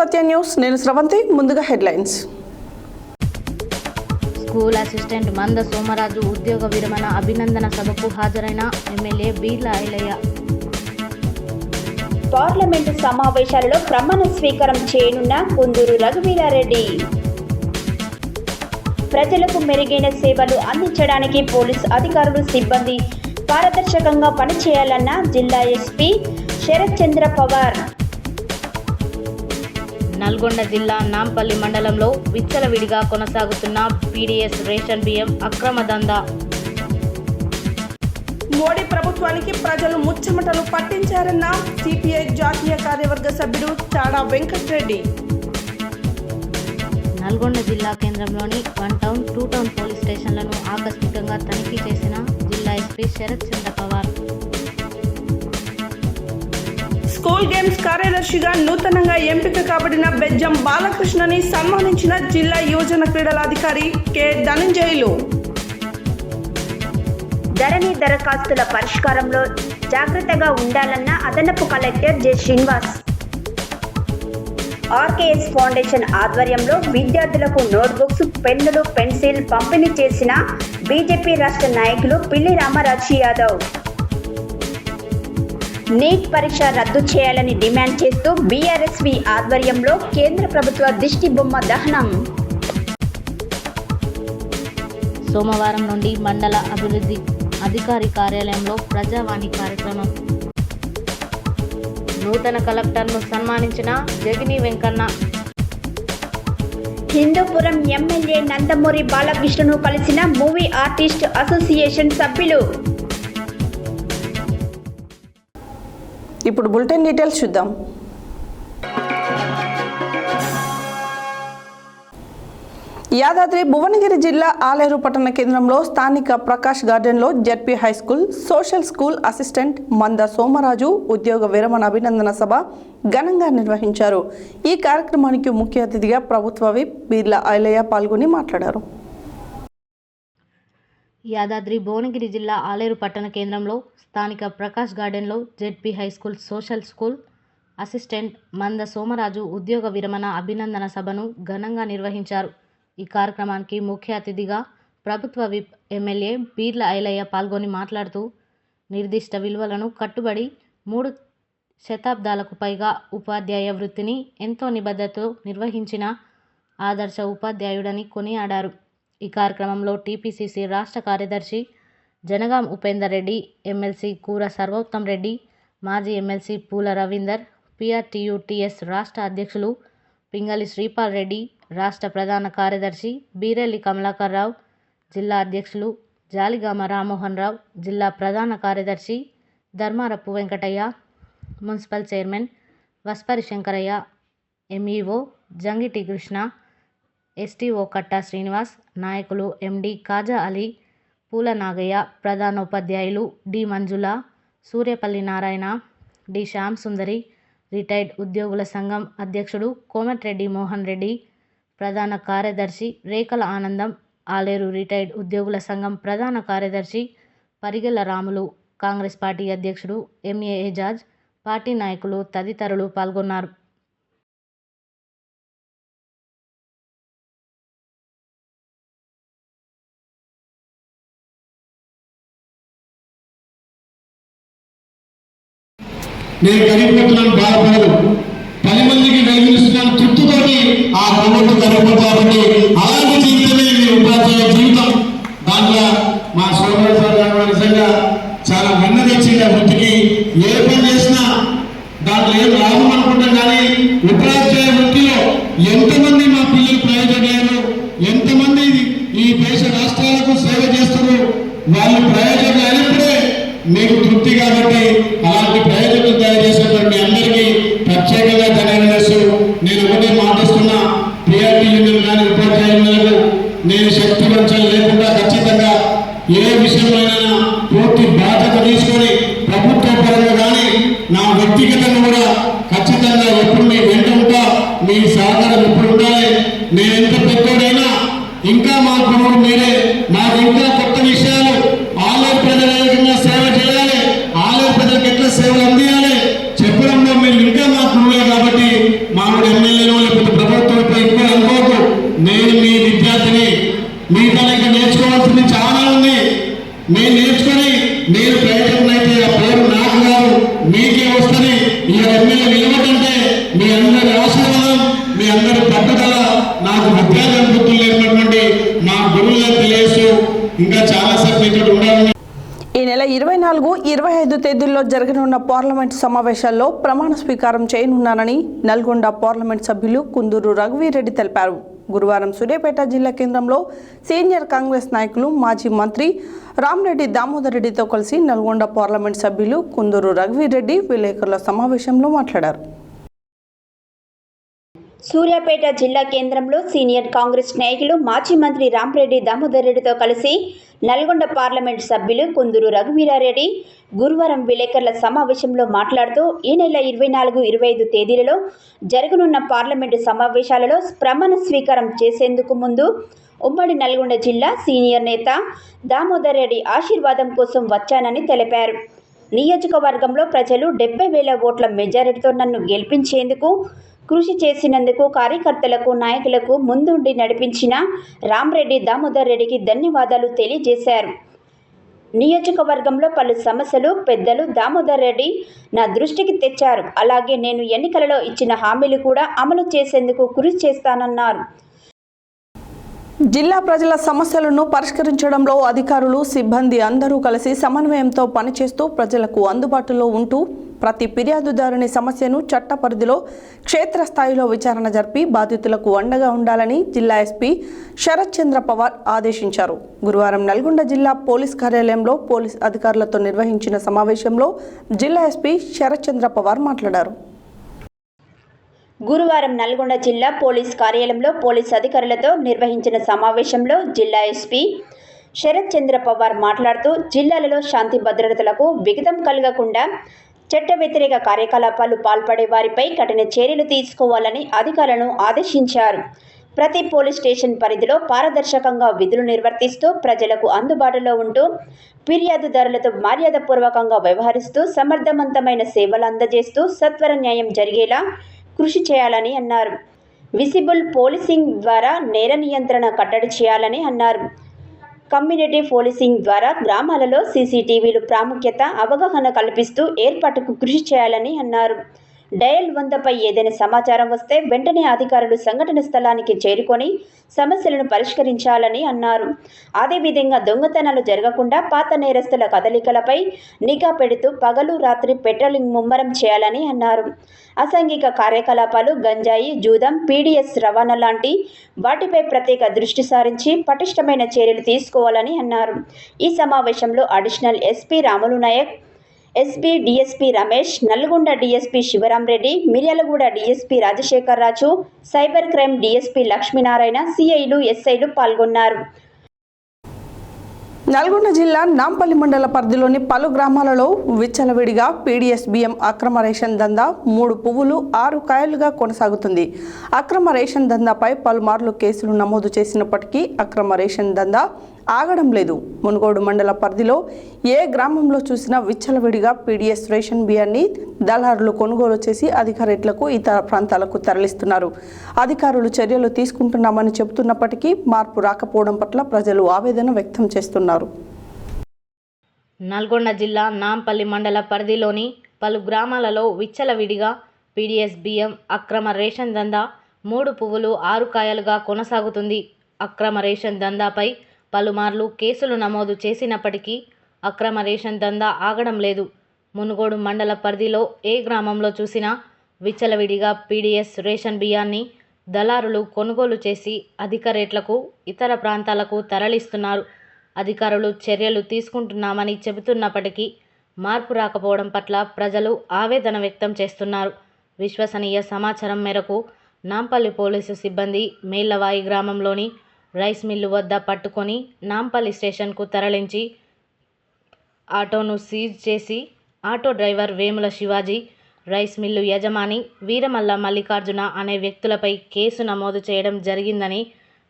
సత్య news. నేను స్రవంతి. ముందుగా headlines. School assistant మంద సోమరాజు ఉద్యోగ విరమణ అభినందన సభకు హాజరైన ఎమ్మెల్యే బీర్ల ఐలయ్య. పార్లమెంటు సమావేశాలలో ప్రమాణ స్వీకారం చేయనున్న కుందూరు రఘువీరారెడ్డి. ప్రజలకు మెరుగైన సేవలు అందించడానికి పోలీసు అధికారులు సిబ్బంది పారదర్శకంగా పనిచేయాలన్న జిల్లా ఎస్పీ శరత్ చంద్ర పవార్. నల్గొండ జిల్లా నాంపల్లి మండలంలో విచ్చలవిడిగా కొనసాగుతున్న పీడీఎస్ రేషన్ బియ్యం అక్రమ దందా. మోడీ ప్రభుత్వానికి ప్రజలు ముచ్చమటలు పట్టించారన్న సిపిఐ జాతీయ కార్యవర్గ సభ్యుడు చాడా వెంకటరెడ్డి. నల్గొండ జిల్లా కేంద్రంలోని 1 టౌన్ 2 టౌన్ పోలీస్ స్టేషన్లను ఆకస్మికంగా తనిఖీ చేసిన జిల్లా ఎస్పీ శరత్ చంద్ర పవార్. స్కూల్ గేమ్స్ కార్యదర్శిగా నూతనంగా ఎంపిక కాబడిన బెజ్జం బాలకృష్ణని సన్మానించిన జిల్లా యువజన క్రీడల అధికారి కె ధనంజయులు. ధరణి దరఖాస్తుల పరిష్కారంలో జాగ్రత్తగా ఉండాలన్న అదనపు collector J Srinivas. RKS foundation ఆధ్వర్యంలో విద్యార్థులకు నోట్బుక్స్, పెన్నులు, పెన్సిల్ పంపిణీ చేసిన బీజేపీ రాష్ట్ర నాయకులు పిల్లి రామరాజు యాదవ్. నీట్ పరీక్ష రద్దు చేయాలని డిమాండ్ చేస్తూ బీఆర్ఎస్వి ఆధ్వర్యంలో కేంద్ర ప్రభుత్వ దిష్టి బొమ్మ దహనం. సోమవారం నుండి మండల అభివృద్ధి అధికారి కార్యాలయంలో ప్రజావాణి కార్యక్రమం. నూతన కలెక్టర్ను సన్మానించిన జగిని వెంకన్న. హిందూపురం ఎమ్మెల్యే నందమూరి బాలకృష్ణను కలిసిన మూవీ ఆర్టిస్ట్ అసోసియేషన్ సభ్యులు. ఇప్పుడు బులెటిన్ డీటెయిల్స్ చూద్దాం. యాదాద్రి భువనగిరి జిల్లా ఆలేరు పట్టణ కేంద్రంలో స్థానిక ప్రకాష్ గార్డెన్లో ZP high school social school assistant మంద సోమరాజు ఉద్యోగ విరమణ అభినందన సభ ఘనంగా నిర్వహించారు. ఈ కార్యక్రమానికి ముఖ్య అతిథిగా ప్రభుత్వ విప్ బీర్ల ఐలయ్య పాల్గొని మాట్లాడారు. యాదాద్రి భువనగిరి జిల్లా ఆలేరు పట్టణ కేంద్రంలో స్థానిక ప్రకాష్ గార్డెన్లో ZP high school social school assistant మంద సోమరాజు ఉద్యోగ విరమణ అభినందన సభను ఘనంగా నిర్వహించారు. ఈ కార్యక్రమానికి ముఖ్య అతిథిగా ప్రభుత్వ విప్ ఎమ్మెల్యే బీర్ల ఐలయ్య పాల్గొని మాట్లాడుతూ నిర్దిష్ట విలువలను కట్టుబడి 3 శతాబ్దాలకు పైగా ఉపాధ్యాయ వృత్తిని ఎంతో నిబద్ధతతో నిర్వహించిన ఆదర్శ ఉపాధ్యాయుడని కొనియాడారు. ఈ కార్యక్రమంలో టీపీసీసీ రాష్ట్ర కార్యదర్శి జనగాం ఉపేందర్ రెడ్డి, ఎమ్మెల్సీ కూర సర్వోత్తం రెడ్డి, మాజీ ఎమ్మెల్సీ పూల రవీందర్, పీఆర్టీయూటీఎస్ రాష్ట్ర అధ్యక్షులు పింగళి శ్రీపాల్ రెడ్డి, రాష్ట్ర ప్రధాన కార్యదర్శి బీరెల్లి కమలాకర్ రావు, జిల్లా అధ్యక్షులు జాలిగామ రామ్మోహన్ రావు, జిల్లా ప్రధాన కార్యదర్శి Dharmarapu Venkataiah, municipal chairman Vaspari Shankaraiah, MEO Jangiti Krishna, STO Katta Srinivas, నాయకులు ఎండి కాజా అలీ, పూల నాగయ్య, ప్రధానోపాధ్యాయులు D Manjula, Suryapalli Narayana, D Shyam Sundari, retired ఉద్యోగుల సంఘం అధ్యక్షుడు కోమటిరెడ్డి మోహన్ రెడ్డి, ప్రధాన కార్యదర్శి రేఖల ఆనందం, ఆలేరు రిటైర్డ్ ఉద్యోగుల సంఘం ప్రధాన కార్యదర్శి పరిగెల రాములు, కాంగ్రెస్ పార్టీ అధ్యక్షుడు ఎంఏ ఏజాజ్, పార్టీ నాయకులు తదితరులు పాల్గొన్నారు. నేను కరిగిపోతున్నాను, బాధపడదు. 10 మందికి వెలిగిస్తున్నాను తృప్తితోటి ఆ ప్రభుత్వం కరిగిపోతారండి. అలాంటి జీవితమే మీ ఉపాధ్యాయ జీవితం. దాంట్లో మా సోదరు సార్ నిజంగా చాలా వెన్న తెచ్చింది. ఆ వృత్తికి ఏ పని చేసినా దాంట్లో ఏం లాభం అనుకుంటాం. కానీ ఉపాధ్యాయ వృత్తిలో ఎంతమంది మా పిల్లలు ప్రయోజనాలు, ఎంతమంది ఈ దేశ రాష్ట్రాలకు సేవ చేస్తారు, వాళ్ళు ప్రయోజనం అయినప్పుడే మీకు తృప్తి. కాబట్టి అలాంటి ప్రయోజనం తయారు చేసినటువంటి మీ అందరికీ ప్రత్యేకంగా ధన్యవాదాలు. నేను ఒకటే మాటిస్తున్నా, పిఆర్టీ యూనియన్ కానీ ఉపాధ్యాయులకు నేను శక్తి వంచన లేకుండా ఖచ్చితంగా ఏ విషయంలోనైనా పూర్తి బాధ్యత తీసుకొని ప్రభుత్వ పరంగా కానీ నా వ్యక్తిగతంగా కూడా ఖచ్చితంగా ఎప్పుడు మీ వెంట ఉంటా. మీ సహకారం ఎప్పుడు ఉండాలి. నేను ఎంత పెద్దోడైనా ఇంకా మా గురువుడు మీరే. నాకు ఇంకా కొత్త విషయాలు ఆలేరు ప్రజల సేవ చేయాలి, ఆలేరు ప్రజలకు ఎట్లా సేవలు అందియాలి చెప్పడంలో మీరు ఇంకా మా గురువే. కాబట్టి మాకు ఎమ్మెల్యేలు మిగతా ఇంకా నేర్చుకోవాల్సింది చాలా ఉంది. మేము నేర్చుకొని నేను ప్రయత్నం అయితే ఆ పేరు నాకు కాదు మీకే వస్తుంది. ఈ ఎమ్మెల్యే నిలబడంటే మీ అందరి ఆశీర్వాదం, మీ అందరి పట్టుదల, నాకు విద్యార్థి బుద్ధులు లేనటువంటి మా గురువులకు తెలియజేస్తూ ఇంకా చాలాసేపు మీతో ఉండాలని. ఈ నెల 24, 25 తేదీల్లో జరగనున్న పార్లమెంట్ సమావేశాల్లో ప్రమాణ స్వీకారం చేయనున్నానని నల్గొండ పార్లమెంట్ సభ్యులు కుందూరు రఘువీరెడ్డి తెలిపారు. గురువారం సూర్యాపేట జిల్లా కేంద్రంలో సీనియర్ కాంగ్రెస్ నాయకులు మాజీ మంత్రి రామిరెడ్డి దామోదర్ రెడ్డితో కలిసి నల్గొండ పార్లమెంట్ సభ్యులు కుందూరు రఘువీరెడ్డి విలేకరుల సమావేశంలో మాట్లాడారు. సూర్యాపేట జిల్లా కేంద్రంలో సీనియర్ కాంగ్రెస్ నాయకులు మాజీ మంత్రి రామిరెడ్డి దామోదర్ రెడ్డితో కలిసి నల్గొండ పార్లమెంట్ సభ్యులు కుందూరు రఘువీరారెడ్డి గురువారం విలేకరుల సమావేశంలో మాట్లాడుతూ ఈ నెల 24, 25 తేదీలలో జరగనున్న పార్లమెంటు సమావేశాలలో ప్రమాణ స్వీకారం చేసేందుకు ముందు ఉమ్మడి నల్గొండ జిల్లా సీనియర్ నేత దామోదర్ రెడ్డి ఆశీర్వాదం కోసం వచ్చానని తెలిపారు. నియోజకవర్గంలో ప్రజలు 70,000 ఓట్ల మెజారిటీతో నన్ను గెలిపించేందుకు కృషి చేసినందుకు కార్యకర్తలకు, నాయకులకు ముందుండి నడిపించిన రామిరెడ్డి దామోదర్ రెడ్డికి ధన్యవాదాలు తెలియజేశారు. నియోజకవర్గంలో పలు సమస్యలు పెద్దలు దామోదర్ రెడ్డి నా దృష్టికి తెచ్చారు. అలాగే నేను ఎన్నికలలో ఇచ్చిన హామీలు కూడా అమలు చేసేందుకు కృషి చేస్తానన్నారు. జిల్లా ప్రజల సమస్యలను పరిష్కరించడంలో అధికారులు, సిబ్బంది అందరూ కలిసి సమన్వయంతో పనిచేస్తూ ప్రజలకు అందుబాటులో ఉంటూ ప్రతి ఫిర్యాదుదారుని సమస్యను చట్ట పరిధిలో క్షేత్రస్థాయిలో విచారణ జరిపి బాధితులకు అండగా ఉండాలని జిల్లా ఎస్పీ శరత్ చంద్ర పవార్ ఆదేశించారు. గురువారం నల్గొండ జిల్లా పోలీస్ కార్యాలయంలో పోలీస్ అధికారులతో నిర్వహించిన సమావేశంలో జిల్లా ఎస్పీ శరత్ చంద్ర పవార్ మాట్లాడారు. గురువారం నల్గొండ జిల్లా పోలీస్ కార్యాలయంలో పోలీస్ అధికారులతో నిర్వహించిన సమావేశంలో జిల్లా ఎస్పీ శరత్ చంద్ర పవార్ మాట్లాడుతూ జిల్లాలలో శాంతి భద్రతలకు విఘాతం కలగకుండా చట్ట వ్యతిరేక కార్యకలాపాలు పాల్పడే వారిపై కఠిన చర్యలు తీసుకోవాలని అధికారులను ఆదేశించారు. ప్రతి పోలీస్ స్టేషన్ పరిధిలో పారదర్శకంగా విధులు నిర్వర్తిస్తూ ప్రజలకు అందుబాటులో ఉంటూ ఫిర్యాదుదారులతో మర్యాదపూర్వకంగా వ్యవహరిస్తూ సమర్థవంతమైన సేవలు అందజేస్తూ సత్వర న్యాయం జరిగేలా కృషి చేయాలని అన్నారు. విజిబుల్ పోలీసింగ్ ద్వారా నేర నియంత్రణ కట్టడి చేయాలని అన్నారు. కమ్యూనిటీ పోలీసింగ్ ద్వారా గ్రామాలలో సీసీటీవీలు ప్రాముఖ్యత అవగాహన కల్పిస్తూ ఏర్పాటుకు కృషి చేయాలని అన్నారు. డయల్ 100పై ఏదైనా సమాచారం వస్తే వెంటనే అధికారులు సంఘటన స్థలానికి చేరుకొని సమస్యలను పరిష్కరించాలని అన్నారు. అదేవిధంగా దొంగతనాలు జరగకుండా పాత నేరస్తుల కదలికలపై నిఘా పెడుతూ పగలు రాత్రి పెట్రోలింగ్ ముమ్మరం చేయాలని అన్నారు. అసాంఘిక కార్యకలాపాలు, గంజాయి, జూదం, పీడీఎస్ రవాణా లాంటి వాటిపై ప్రత్యేక దృష్టి సారించి పటిష్టమైన చర్యలు తీసుకోవాలని అన్నారు. ఈ సమావేశంలో additional SP Ramulu Naik, SP DSP Ramesh, Nalgonda DSP Shivaramreddy, Miryalaguda DSP Rajashekar Raju, cyber crime DSP Lakshminarayana, సిఐలు, ఎస్ఐలు పాల్గొన్నారు. నల్గొండ జిల్లా నాంపల్లి మండల పరిధిలోని పలు గ్రామాలలో విచ్చలవిడిగా పీడీఎస్ బియ్యం అక్రమ రేషన్ దందా 3 పువ్వులు 6 కాయలుగా కొనసాగుతుంది. అక్రమ రేషన్ దందాపై పలుమార్లు కేసులు నమోదు చేసినప్పటికీ అక్రమ రేషన్ దందా ఆగడం లేదు. మునుగోడు మండల పరిధిలో ఏ గ్రామంలో చూసినా విచ్చలవిడిగా పీడీఎస్ రేషన్ బియ్యాన్ని దళారులు కొనుగోలు చేసి అధిక రేట్లకు ఇతర ప్రాంతాలకు తరలిస్తున్నారు. అధికారులు చర్యలు తీసుకుంటున్నామని చెబుతున్నప్పటికీ మార్పు రాకపోవడం పట్ల ప్రజలు ఆవేదన వ్యక్తం చేస్తున్నారు. నల్గొండ జిల్లా నాంపల్లి మండల పరిధిలోని పలు గ్రామాలలో విచ్చలవిడిగా పీడీఎస్ బియ్యం అక్రమ రేషన్ దందా 3 పువ్వులు 6 కాయలుగా కొనసాగుతుంది. అక్రమ రేషన్ దందాపై పలుమార్లు కేసులు నమోదు చేసినప్పటికీ అక్రమ రేషన్ దందా ఆగడం లేదు. మునుగోడు మండల పరిధిలో ఏ గ్రామంలో చూసినా విచ్చలవిడిగా పీడీఎస్ రేషన్ బియ్యాన్ని దళారులు కొనుగోలు చేసి అధిక రేట్లకు ఇతర ప్రాంతాలకు తరలిస్తున్నారు. అధికారులు చర్యలు తీసుకుంటున్నామని చెబుతున్నప్పటికీ మార్పు రాకపోవడం పట్ల ప్రజలు ఆవేదన వ్యక్తం చేస్తున్నారు. విశ్వసనీయ సమాచారం మేరకు నాంపల్లి పోలీసు సిబ్బంది మేళ్లవాయి గ్రామంలోని రైస్ మిల్లు వద్ద పట్టుకొని నాంపల్లి స్టేషన్కు తరలించి ఆటోను సీజ్ చేసి auto driver Vemula Shivaji, rice mill యజమాని వీరమల్ల మల్లికార్జున అనే వ్యక్తులపై కేసు నమోదు చేయడం జరిగిందని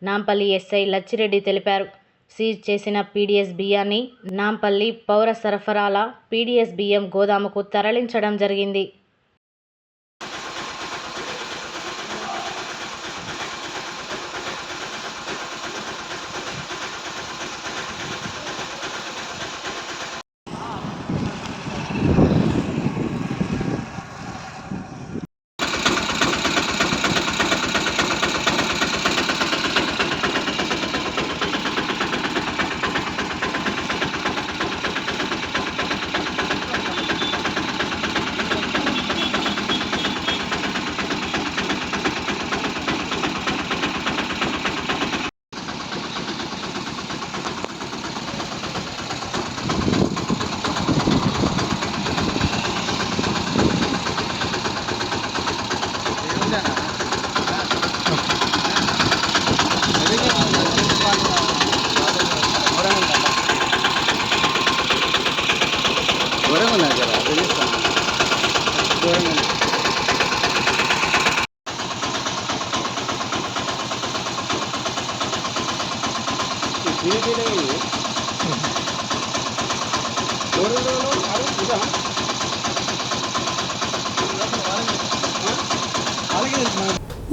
నాంపల్లి ఎస్ఐ లచ్చిరెడ్డి తెలిపారు. సీజ్ చేసిన పీడీఎస్ బియ్యాన్ని నాంపల్లి పౌర సరఫరాల పీడీఎస్ బియ్యం గోదాముకు తరలించడం జరిగింది.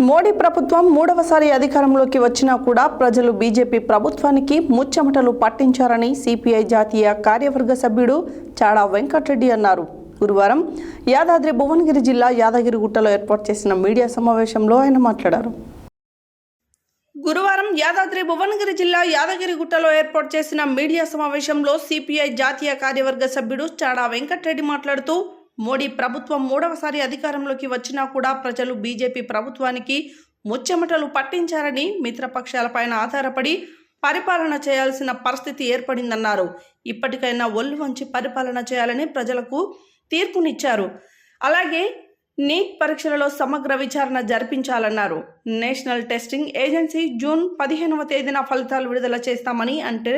మోడీ ప్రభుత్వం మూడవసారి అధికారంలోకి వచ్చినా కూడా ప్రజలు బీజేపీ ప్రభుత్వానికి ముచ్చెమటలు పట్టించారని సిపిఐ జాతీయ కార్యవర్గ సభ్యుడు చాడా వెంకటరెడ్డి అన్నారు. గురువారం యాదాద్రి భువనగిరి జిల్లా యాదగిరిగుట్టలో ఏర్పాటు చేసిన మీడియా సమావేశంలో ఆయన మాట్లాడారు. గురువారం యాదాద్రి భువనగిరి జిల్లా యాదగిరిగుట్టలో ఏర్పాటు చేసిన మీడియా సమావేశంలో సిపిఐ జాతీయ కార్యవర్గ సభ్యుడు చాడా వెంకటరెడ్డి మాట్లాడుతూ మోడీ ప్రభుత్వం మూడవసారి అధికారంలోకి వచ్చినా కూడా ప్రజలు బీజేపీ ప్రభుత్వానికి ముచ్చెమటలు పట్టించారని, మిత్రపక్షాలపైన ఆధారపడి పరిపాలన చేయాల్సిన పరిస్థితి ఏర్పడిందన్నారు. ఇప్పటికైనా ఒళ్ళు వంచి పరిపాలన చేయాలని ప్రజలకు తీర్పునిచ్చారు. అలాగే నీట్ పరీక్షలలో సమగ్ర విచారణ జరిపించాలన్నారు. నేషనల్ టెస్టింగ్ ఏజెన్సీ జూన్ 15వ తేదీన ఫలితాలు విడుదల చేస్తామని అంటే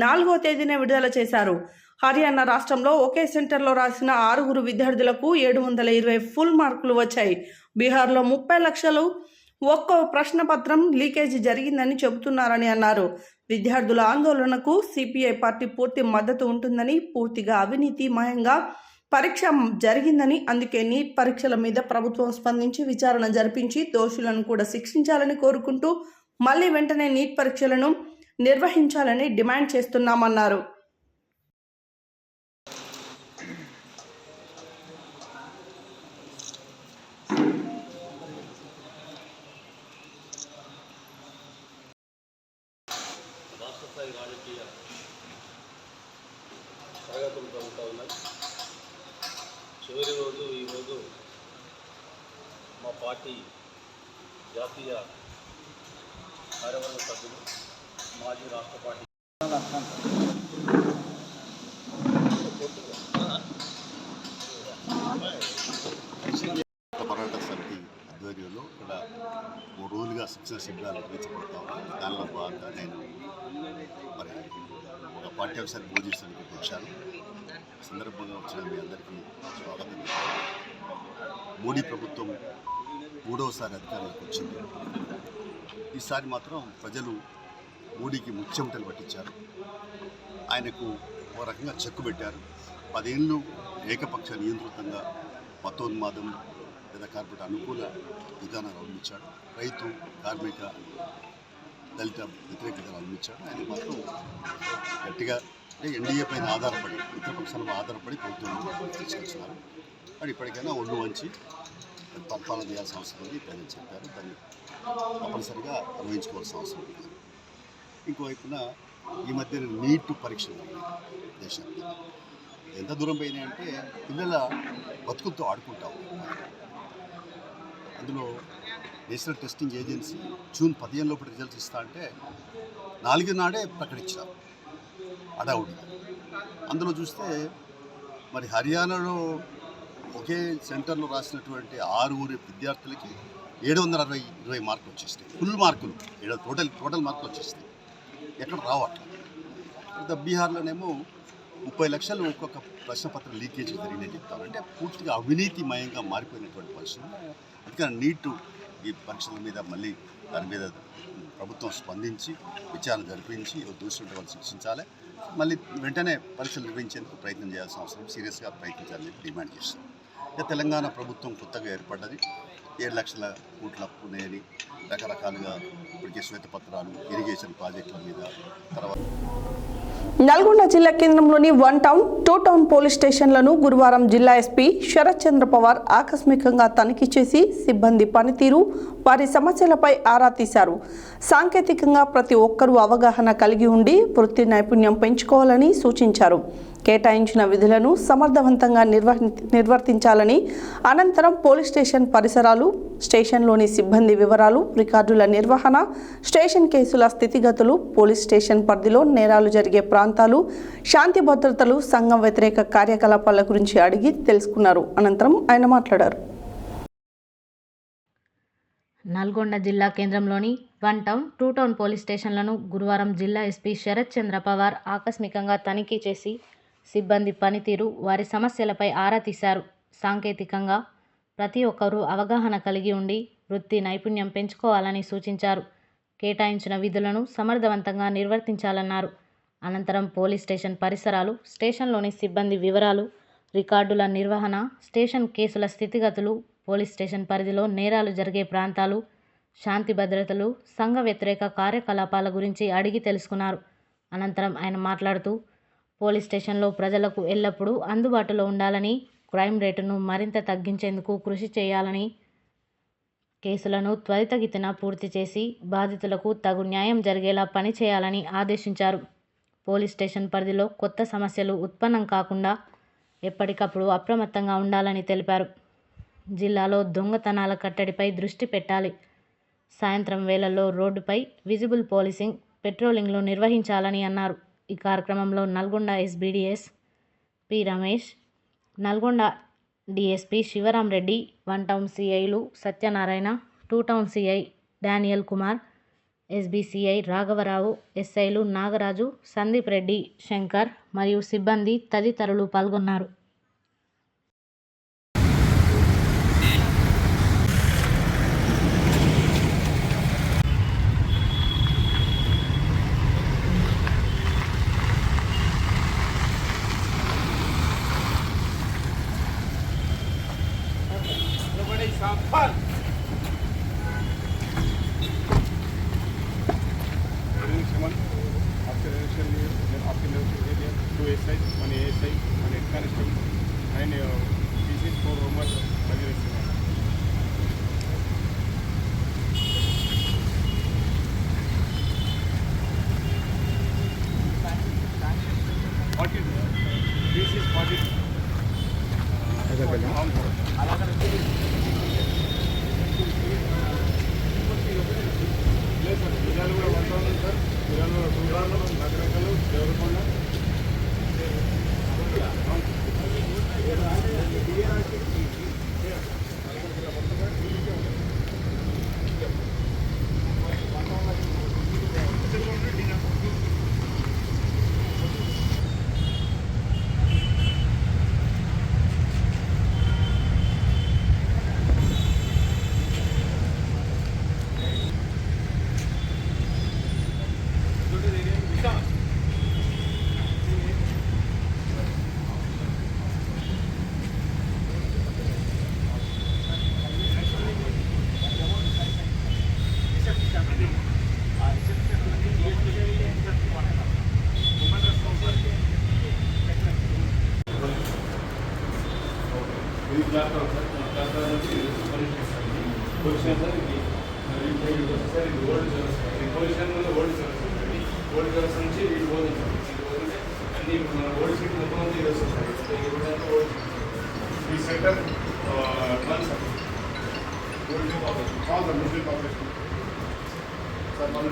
4వ తేదీనే విడుదల చేశారు. హర్యానా రాష్ట్రంలో ఒకే సెంటర్లో రాసిన 6 విద్యార్థులకు 720 ఫుల్ మార్కులు వచ్చాయి. బీహార్లో 30 లక్షలు ఒక్కో ప్రశ్నపత్రం లీకేజీ జరిగిందని చెబుతున్నారని అన్నారు. విద్యార్థుల ఆందోళనకు సిపిఐ పార్టీ పూర్తి మద్దతు ఉంటుందని, పూర్తిగా అవినీతిమయంగా పరీక్ష జరిగిందని, అందుకే నీట్ పరీక్షల మీద ప్రభుత్వం స్పందించి విచారణ జరిపించి దోషులను కూడా శిక్షించాలని కోరుకుంటూ మళ్ళీ వెంటనే నీట్ పరీక్షలను నిర్వహించాలని డిమాండ్ చేస్తున్నామన్నారు. రాష్ట్రస్థాయి రాజకీయ తరగతులు జరుగుతూ ఉన్నాయి. చివరి రోజు ఈరోజు మా పార్టీ జాతీయ కార్యవర్గ సభ్యులు, మాజీ రాష్ట్ర పార్టీ పోరాట సమితి ఆధ్వర్యంలో ఇక్కడ 3 రోజులుగా శిక్షణ శిబిరాలు నిర్వహించబడతా ఉన్నాయి. దానిలో భాగంగా నేను మరి ఒక పాఠ్యాంశాన్ని బోధించడానికి వచ్చాను. సందర్భంగా వచ్చిన మీ అందరికీ స్వాగతం. మోడీ ప్రభుత్వం 3వసారి అధికారంలోకి వచ్చింది. ఈసారి మాత్రం ప్రజలు మోడీకి ముచ్చెమటలు పట్టించారు. ఆయనకు ఓ రకంగా చెక్కు పెట్టారు. 10 ఏళ్ళు ఏకపక్ష నియంత్రితంగా మతోన్మాదం లేదా కార్పొరేట్ అనుకూల విధానాలు అవలంబించాడు. రైతు, కార్మిక, దళిత వ్యతిరేకతను అవలంబించాడు. ఆయన మాత్రం గట్టిగా అంటే ఎన్డీఏ పైన ఆధారపడి, మిత్రపక్షాలపై ఆధారపడి ప్రభుత్వం తీసుకొచ్చినారు. మరి ఇప్పటికైనా ఒళ్ళు వంచి పరిపాలన చేయాల్సిన అవసరం ఉంది ప్రజలు చెప్పారు. దాన్ని తప్పనిసరిగా నిర్వహించుకోవాల్సిన అవసరం ఉంది. ఇంకోవైపున ఈ మధ్య నీట్ పరీక్షలు దేశానికి ఎంత దూరం పోయినాయంటే పిల్లల బతుకులతో ఆడుకుంటాం. అందులో నేషనల్ టెస్టింగ్ ఏజెన్సీ జూన్ 15 లోపల రిజల్ట్స్ ఇస్తా అంటే 4 నాడే ప్రకటించారు అడవుడి. అందులో చూస్తే మరి హర్యానాలో ఒకే సెంటర్లో రాసినటువంటి 6 విద్యార్థులకి 720 మార్కులు వచ్చేస్తాయి. ఫుల్ మార్కులు టోటల్ మార్కులు వచ్చేస్తాయి. ఎక్కడ రావట్లేదు. బీహార్లోనేమో 30 లక్షలు ఒక్కొక్క ప్రశ్నపత్రం లీకేజ్ జరిగిందని చెప్తారు. అంటే పూర్తిగా అవినీతిమయంగా మారిపోయినటువంటి పరిస్థితులు. అందుకని నీట్ ఈ పరీక్షల మీద మళ్ళీ దాని మీద ప్రభుత్వం స్పందించి విచారణ జరిపించి దోషులుంటే వాళ్ళు శిక్షించాలి. మళ్ళీ వెంటనే పరీక్షలు నిర్వహించేందుకు ప్రయత్నం చేయాల్సిన అవసరం, సీరియస్గా ప్రయత్నించాలని డిమాండ్ చేస్తాం. ఇక తెలంగాణ ప్రభుత్వం కొత్తగా ఏర్పడ్డది. 7 లక్షల కోట్ల అప్పు ఉన్నాయని రకరకాలుగా ఇప్పటికే శ్వేతపత్రాలు, ఇరిగేషన్ ప్రాజెక్టుల మీద తర్వాత నల్గొండ జిల్లా కేంద్రంలోని 1 టౌన్ 2 టౌన్ పోలీస్ స్టేషన్లను గురువారం జిల్లా ఎస్పీ శరత్ చంద్ర పవార్ ఆకస్మికంగా తనిఖీ చేసి సిబ్బంది పనితీరు, వారి సమస్యలపై ఆరా తీశారు. సాంకేతికంగా ప్రతి ఒక్కరూ అవగాహన కలిగి ఉండి వృత్తి నైపుణ్యం పెంచుకోవాలని సూచించారు. కేటాయించిన విధులను సమర్థవంతంగా నిర్వర్తించాలని, అనంతరం పోలీస్ స్టేషన్ పరిసరాలు, స్టేషన్లోని సిబ్బంది వివరాలు, రికార్డుల నిర్వహణ, స్టేషన్ కేసుల స్థితిగతులు, పోలీస్ స్టేషన్ పరిధిలో నేరాలు జరిగే ప్రాంతాలు, శాంతి భద్రతలు, సంఘం వ్యతిరేక కార్యకలాపాల గురించి అడిగి తెలుసుకున్నారు. అనంతరం ఆయన మాట్లాడారు. నల్గొండ జిల్లా కేంద్రంలోని 1 టౌన్ 2 టౌన్ పోలీస్ స్టేషన్లను గురువారం జిల్లా ఎస్పీ శరత్ చంద్ర పవార్ ఆకస్మికంగా తనిఖీ చేసి సిబ్బంది పనితీరు, వారి సమస్యలపై ఆరా తీశారు. సాంకేతికంగా ప్రతి ఒక్కరూ అవగాహన కలిగి ఉండి వృత్తి నైపుణ్యం పెంచుకోవాలని సూచించారు. కేటాయించిన విధులను సమర్థవంతంగా నిర్వర్తించాలన్నారు. అనంతరం పోలీస్ స్టేషన్ పరిసరాలు, స్టేషన్లోని సిబ్బంది వివరాలు, రికార్డుల నిర్వహణ, స్టేషన్ కేసుల స్థితిగతులు, పోలీస్ స్టేషన్ పరిధిలో నేరాలు జరిగే ప్రాంతాలు, శాంతి భద్రతలు, సంఘ వ్యతిరేక కార్యకలాపాల గురించి అడిగి తెలుసుకున్నారు. అనంతరం ఆయన మాట్లాడుతూ పోలీస్ స్టేషన్లో ప్రజలకు ఎల్లప్పుడూ అందుబాటులో ఉండాలని, క్రైమ్ రేటును మరింత తగ్గించేందుకు కృషి చేయాలని, కేసులను త్వరితగతిన పూర్తి చేసి బాధితులకు తగు న్యాయం జరిగేలా పనిచేయాలని ఆదేశించారు. పోలీస్ స్టేషన్ పరిధిలో కొత్త సమస్యలు ఉత్పన్నం కాకుండా ఎప్పటికప్పుడు అప్రమత్తంగా ఉండాలని తెలిపారు. జిల్లాలో దొంగతనాల కట్టడిపై దృష్టి పెట్టాలి. సాయంత్రం వేళల్లో రోడ్డుపై విజిబుల్ పోలీసింగ్, పెట్రోలింగ్లు నిర్వహించాలని అన్నారు. ఈ కార్యక్రమంలో Nalgonda SBDS P Ramesh, Nalgonda DSP Shivaram Reddy, 1 town సిఐలు Satyanarayana, 2 town CI Daniel Kumar, SBCI రాఘవరావు, ఎస్ఐలు నాగరాజు, సందీప్ రెడ్డి, శంకర్ మరియు సిబ్బంది తదితరులు పాల్గొన్నారు. After election, then 2 SI, 1 ASI, 1 head constable, and pieces for Omar Bajirasi. What is this? Is 40. విజయాలు కూడా 1000 సార్, విజయాలు 2 నగరకలు దేవరకొండ. ఇది క్లాస్ నుంచి పొజిషన్ సార్, ఇది సార్, ఇది ఓల్డ్ పొజిషన్ ఓల్డ్ సర్వీస్ నుంచి ఇది పోతుంది సార్. ఇది పోతుంటే అన్ని మన ఓల్డ్ సీట్ మొత్తం అంతా ఇది వస్తుంది సార్. ఈ sector 1 sir, municipal corporation municipal corporation sir. మనం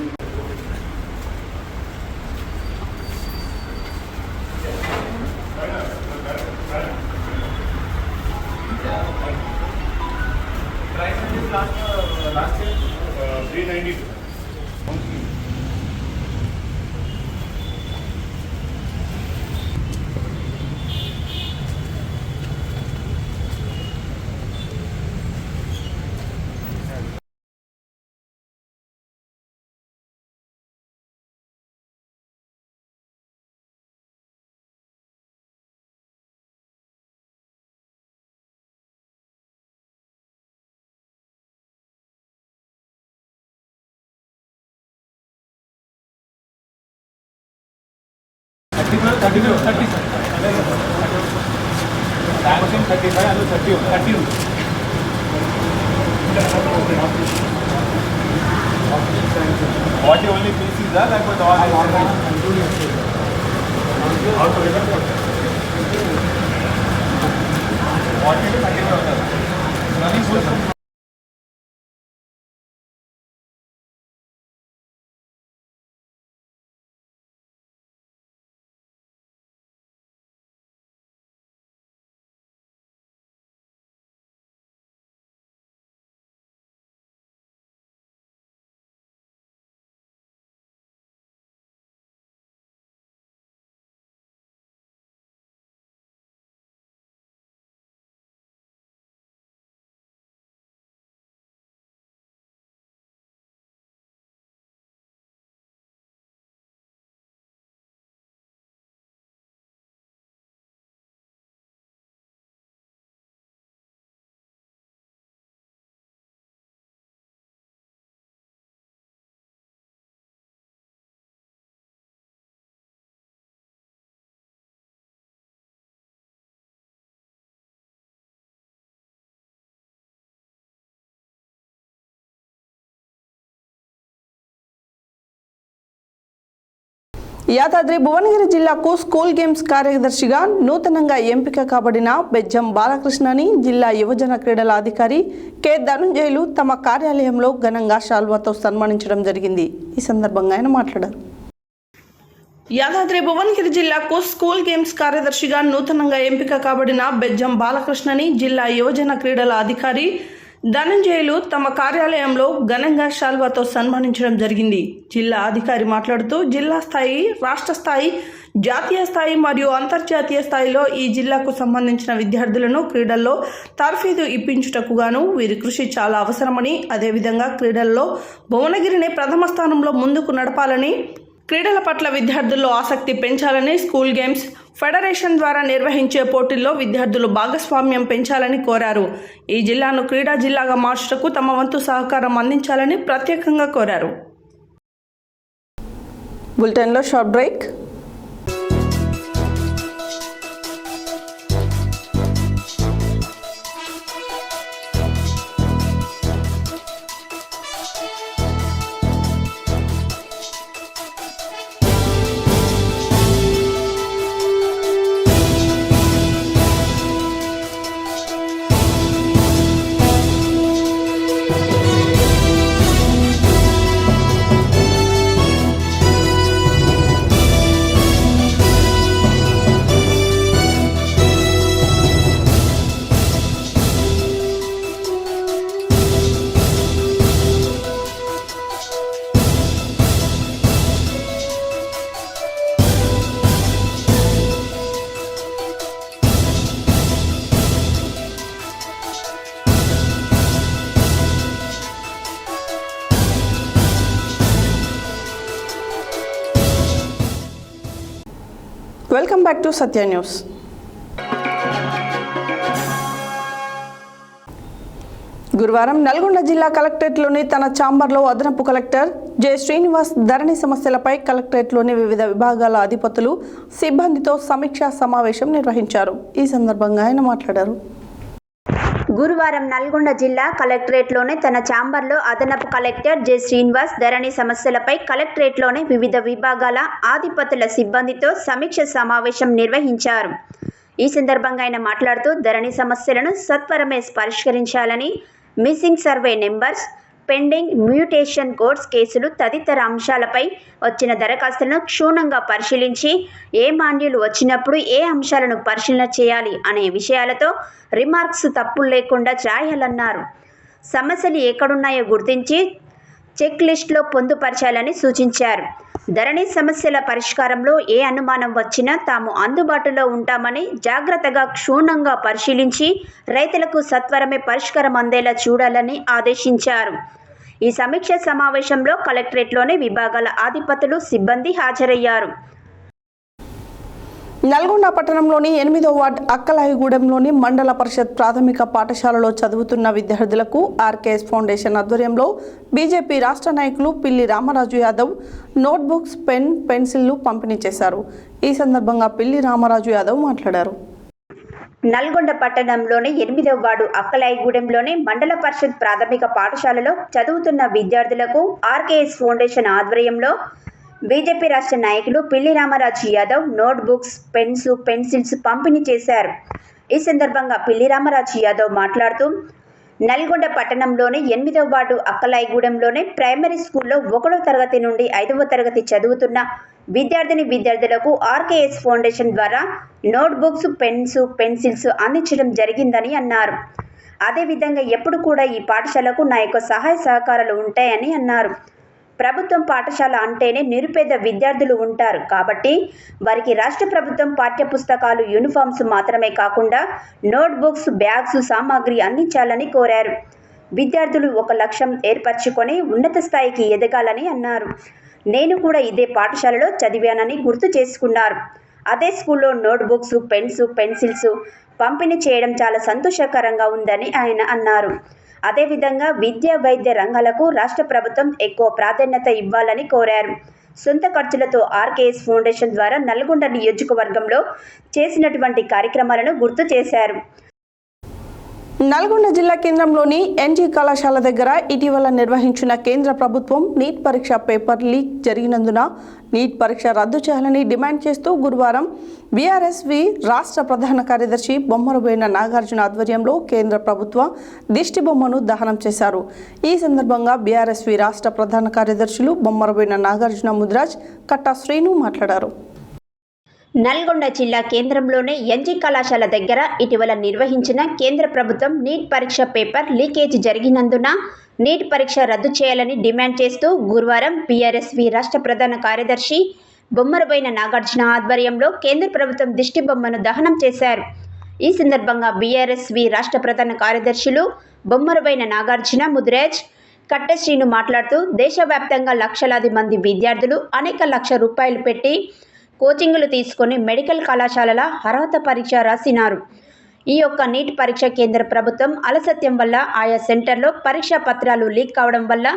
last year 392. What you only pieces are like with all what you do running Yadadri Bhuvanagiri జిల్లాకు స్కూల్ గేమ్స్ కార్యదర్శిగా నూతనంగా ఎంపిక కాబడిన బెజ్జం బాలకృష్ణని జిల్లా యువజన క్రీడల అధికారి కె ధనుంజయులు తమ కార్యాలయంలో ఘనంగా శాల్వాతో సన్మానించడం జరిగింది. ఈ సందర్భంగా ఆయన మాట్లాడారు. యాదాద్రి భువనగిరి జిల్లాకు స్కూల్ గేమ్స్ కార్యదర్శిగా నూతనంగా ఎంపిక కాబడిన బెజ్జం బాలకృష్ణని జిల్లా యువజన క్రీడల అధికారి ధనంజయులు తమ కార్యాలయంలో ఘనంగా శాల్వాతో సన్మానించడం జరిగింది. జిల్లా అధికారి మాట్లాడుతూ జిల్లా స్థాయి, రాష్ట్ర స్థాయి, జాతీయ స్థాయి మరియు అంతర్జాతీయ స్థాయిలో ఈ జిల్లాకు సంబంధించిన విద్యార్థులను క్రీడల్లో తర్ఫీదు ఇప్పించుటకు గాను వీరి కృషి చాలా అవసరమని, అదేవిధంగా క్రీడల్లో భువనగిరిని ప్రథమ స్థానంలో ముందుకు నడపాలని, క్రీడల పట్ల విద్యార్థుల్లో ఆసక్తి పెంచాలని, స్కూల్ గేమ్స్ ఫెడరేషన్ ద్వారా నిర్వహించే పోటీల్లో విద్యార్థులు భాగస్వామ్యం పెంచాలని కోరారు. ఈ జిల్లాను క్రీడా జిల్లాగా మార్చుటకు తమ వంతు సహకారం అందించాలని ప్రత్యేకంగా కోరారు. బులెటిన్లో short break. Welcome back to Satya news. గురువారం నల్గొండ జిల్లా కలెక్టరేట్లోని తన ఛాంబర్లో అదనపు కలెక్టర్ జె శ్రీనివాస్ ధరణి సమస్యలపై కలెక్టరేట్లోని వివిధ విభాగాల అధిపతులు, సిబ్బందితో సమీక్షా సమావేశం నిర్వహించారు. ఈ సందర్భంగా ఆయన మాట్లాడారు. గురువారం నల్గొండ జిల్లా కలెక్టరేట్లోని తన ఛాంబర్లో అదనపు కలెక్టర్ జె శ్రీనివాస్ ధరణి సమస్యలపై కలెక్టరేట్లోని వివిధ విభాగాల అధిపతుల సిబ్బందితో సమీక్ష సమావేశం నిర్వహించారు. ఈ సందర్భంగా ఆయన మాట్లాడుతూ ధరణి సమస్యలను సత్వరమే పరిష్కరించాలని, missing survey numbers, pending mutation codes కేసులు తదితర అంశాలపై వచ్చిన దరఖాస్తులను క్షుణ్ణంగా పరిశీలించి ఏ మాన్యులు వచ్చినప్పుడు ఏ అంశాలను పరిశీలన చేయాలి అనే విషయాలతో రిమార్క్స్ తప్పులు లేకుండా రాయాలన్నారు. సమస్యలు ఎక్కడున్నాయో గుర్తించి చెక్ లిస్టులో పొందుపరచాలని సూచించారు. ధరణి సమస్యల పరిష్కారంలో ఏ అనుమానం వచ్చినా తాము అందుబాటులో ఉంటామని, జాగ్రత్తగా క్షుణ్ణంగా పరిశీలించి రైతులకు సత్వరమే పరిష్కారం అందేలా చూడాలని ఆదేశించారు. ఈ సమీక్ష సమావేశంలో కలెక్టరేట్లోని విభాగాల అధిపతులు, సిబ్బంది హాజరయ్యారు. నల్గొండ పట్టణంలోని 8వ వార్డు అక్కలాయిగూడెంలోని మండల పరిషత్ ప్రాథమిక పాఠశాలలో చదువుతున్న విద్యార్థులకు ఆర్కేఎస్ ఫౌండేషన్ ఆధ్వర్యంలో బీజేపీ రాష్ట్ర నాయకులు పిల్లి రామరాజు యాదవ్ నోట్బుక్స్, పెన్, పెన్సిళ్లు పంపిణీ చేశారు. ఈ సందర్భంగా పిల్లి రామరాజు యాదవ్ మాట్లాడారు. నల్గొండ పట్టణంలోని 8వ వార్డు అక్కలాయిగూడెంలోని మండల పరిషత్ ప్రాథమిక పాఠశాలలో చదువుతున్న విద్యార్థులకు ఆర్కేఎస్ ఫౌండేషన్ ఆధ్వర్యంలో బీజేపీ రాష్ట్ర నాయకులు పిల్లి Ramaraju Yadav notebooks, pens, pencils పంపిణీ చేశారు. ఈ సందర్భంగా పిల్లి రామరాజు యాదవ్ మాట్లాడుతూ నల్గొండ పట్టణంలోని 8వ వార్డు అక్కలాయిగూడెంలోని ప్రైమరీ స్కూల్లో 1వ తరగతి నుండి 5వ తరగతి చదువుతున్న విద్యార్థులకు ఆర్కేఎస్ ఫౌండేషన్ ద్వారా నోట్బుక్స్, పెన్స్, పెన్సిల్స్ అందించడం జరిగిందని అన్నారు. అదేవిధంగా ఎప్పుడు కూడా ఈ పాఠశాలకు నా యొక్క సహాయ సహకారాలు ఉంటాయని అన్నారు. ప్రభుత్వం పాఠశాల అంటేనే నిరుపేద విద్యార్థులు ఉంటారు కాబట్టి వారికి రాష్ట్ర ప్రభుత్వం పాఠ్యపుస్తకాలు, యూనిఫామ్స్ మాత్రమే కాకుండా నోట్బుక్స్, బ్యాగ్స్, సామాగ్రి అందించాలని కోరారు. విద్యార్థులు ఒక లక్ష్యం ఏర్పరచుకొని ఉన్నత స్థాయికి ఎదగాలని అన్నారు. నేను కూడా ఇదే పాఠశాలలో చదివానని గుర్తు చేసుకున్నారు. అదే స్కూల్లో నోట్బుక్స్, పెన్స్, పెన్సిల్స్ పంపిణీ చేయడం చాలా సంతోషకరంగా ఉందని ఆయన అన్నారు. అదేవిధంగా విద్యా, వైద్య రంగాలకు రాష్ట్ర ప్రభుత్వం ఎక్కువ ప్రాధాన్యత ఇవ్వాలని కోరారు. సొంత ఖర్చులతో ఆర్కేఎస్ ఫౌండేషన్ ద్వారా నల్గొండ నియోజకవర్గంలో చేసినటువంటి కార్యక్రమాలను గుర్తు చేశారు. నల్గొండ జిల్లా కేంద్రంలోని ఎన్జీ కళాశాల దగ్గర ఇటీవల నిర్వహించిన కేంద్ర ప్రభుత్వం నీట్ పరీక్ష పేపర్ లీక్ జరిగినందున నీట్ పరీక్ష రద్దు చేయాలని డిమాండ్ చేస్తూ గురువారం బీఆర్ఎస్వి రాష్ట్ర ప్రధాన కార్యదర్శి బొమ్మరబోయిన నాగార్జున ఆధ్వర్యంలో కేంద్ర ప్రభుత్వ దిష్టి బొమ్మను దహనం చేశారు. ఈ సందర్భంగా బీఆర్ఎస్వి రాష్ట్ర ప్రధాన కార్యదర్శులు బొమ్మరబోయిన నాగార్జున ముద్రాజ్, కట్టా శ్రీను మాట్లాడారు. నల్గొండ జిల్లా కేంద్రంలోని ఎన్జీ కళాశాల దగ్గర ఇటీవల నిర్వహించిన కేంద్ర ప్రభుత్వం నీట్ పరీక్ష పేపర్ లీకేజ్ జరిగినందున నీట్ పరీక్ష రద్దు చేయాలని డిమాండ్ చేస్తూ గురువారం బీఆర్ఎస్వి రాష్ట్ర ప్రధాన కార్యదర్శి బొమ్మరబోయిన నాగార్జున ఆధ్వర్యంలో కేంద్ర ప్రభుత్వం దిష్టి బొమ్మను దహనం చేశారు. ఈ సందర్భంగా బీఆర్ఎస్వి రాష్ట్ర ప్రధాన కార్యదర్శులు బొమ్మరబోయిన నాగార్జున ముద్రాజ్, కట్టె శ్రీను మాట్లాడుతూ దేశవ్యాప్తంగా లక్షలాది మంది విద్యార్థులు అనేక లక్షల రూపాయలు పెట్టి కోచింగులు తీసుకొని మెడికల్ కళాశాలల అర్హత పరీక్ష రాసినారు. ఈ యొక్క నీట్ పరీక్ష కేంద్ర ప్రభుత్వం అలసత్యం వల్ల ఆయా సెంటర్లో పరీక్షా పత్రాలు లీక్ కావడం వల్ల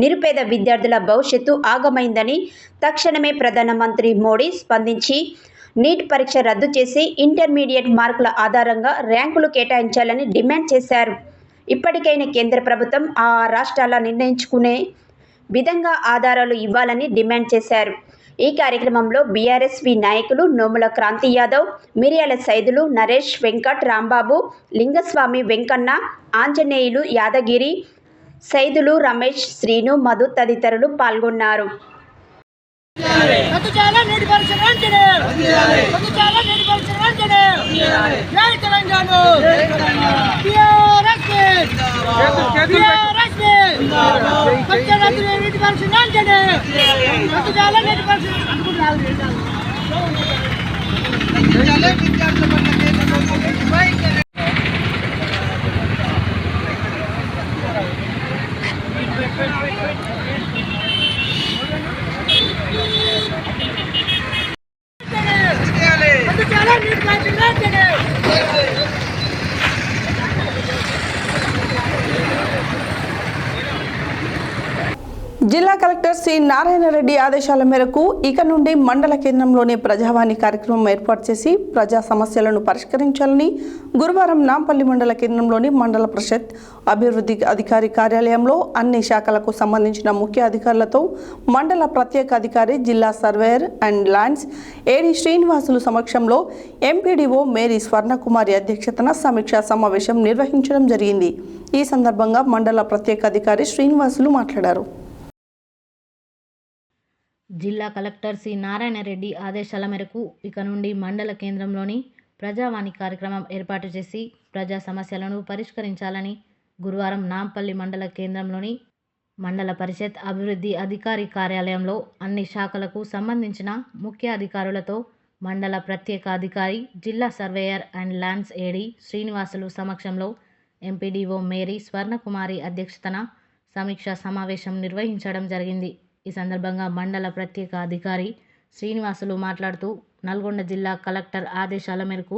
నిరుపేద విద్యార్థుల భవిష్యత్తు ఆగమైందని తక్షణమే ప్రధానమంత్రి మోడీ స్పందించి నీట్ పరీక్ష రద్దు చేసి ఇంటర్మీడియట్ మార్కుల ఆధారంగా ర్యాంకులు కేటాయించాలని డిమాండ్ చేశారు. ఇప్పటికైనా కేంద్ర ప్రభుత్వం ఆ రాష్ట్రాల నిర్ణయించుకునే విధంగా ఆధారాలు ఇవ్వాలని డిమాండ్ చేశారు. ఈ కార్యక్రమంలో బీఆర్ఎస్వి నాయకులు నోముల క్రాంతి యాదవ్, మిరియాల సైదులు, నరేష్, వెంకట్, రాంబాబు, లింగస్వామి, వెంకన్న, ఆంజనేయులు, యాదగిరి, సైదులు, రమేష్, శ్రీను, మధు తదితరులు పాల్గొన్నారు. జిల్లా కలెక్టర్ సి నారాయణ రెడ్డి ఆదేశాల మేరకు ఇక నుండి మండల కేంద్రంలోని ప్రజావాణి కార్యక్రమం ఏర్పాటు చేసి ప్రజా సమస్యలను పరిష్కరించాలని గురువారం నాంపల్లి మండల కేంద్రంలోని మండల పరిషత్ అభివృద్ధి అధికారి కార్యాలయంలో అన్ని శాఖలకు సంబంధించిన ముఖ్య అధికారులతో మండల ప్రత్యేక అధికారి, జిల్లా surveyor and lands AD Srinivasulu సమక్షంలో ఎంపీడీఓ మేరీ స్వర్ణకుమారి అధ్యక్షతన సమీక్షా సమావేశం నిర్వహించడం జరిగింది. ఈ సందర్భంగా మండల ప్రత్యేక అధికారి శ్రీనివాసులు మాట్లాడారు. జిల్లా కలెక్టర్ సి నారాయణ రెడ్డి ఆదేశాల మేరకు ఇక నుండి మండల కేంద్రంలోని ప్రజావాణి కార్యక్రమం ఏర్పాటు చేసి ప్రజా సమస్యలను పరిష్కరించాలని గురువారం నాంపల్లి మండల కేంద్రంలోని మండల పరిషత్ అభివృద్ధి అధికారి కార్యాలయంలో అన్ని శాఖలకు సంబంధించిన ముఖ్య అధికారులతో మండల ప్రత్యేక అధికారి, జిల్లా surveyor and lands AD Srinivasulu సమక్షంలో ఎంపీడీఓ మేరీ స్వర్ణకుమారి అధ్యక్షతన సమీక్షా సమావేశం నిర్వహించడం జరిగింది. ఈ సందర్భంగా మండల ప్రత్యేక అధికారి శ్రీనివాసులు మాట్లాడుతూ నల్గొండ జిల్లా కలెక్టర్ ఆదేశాల మేరకు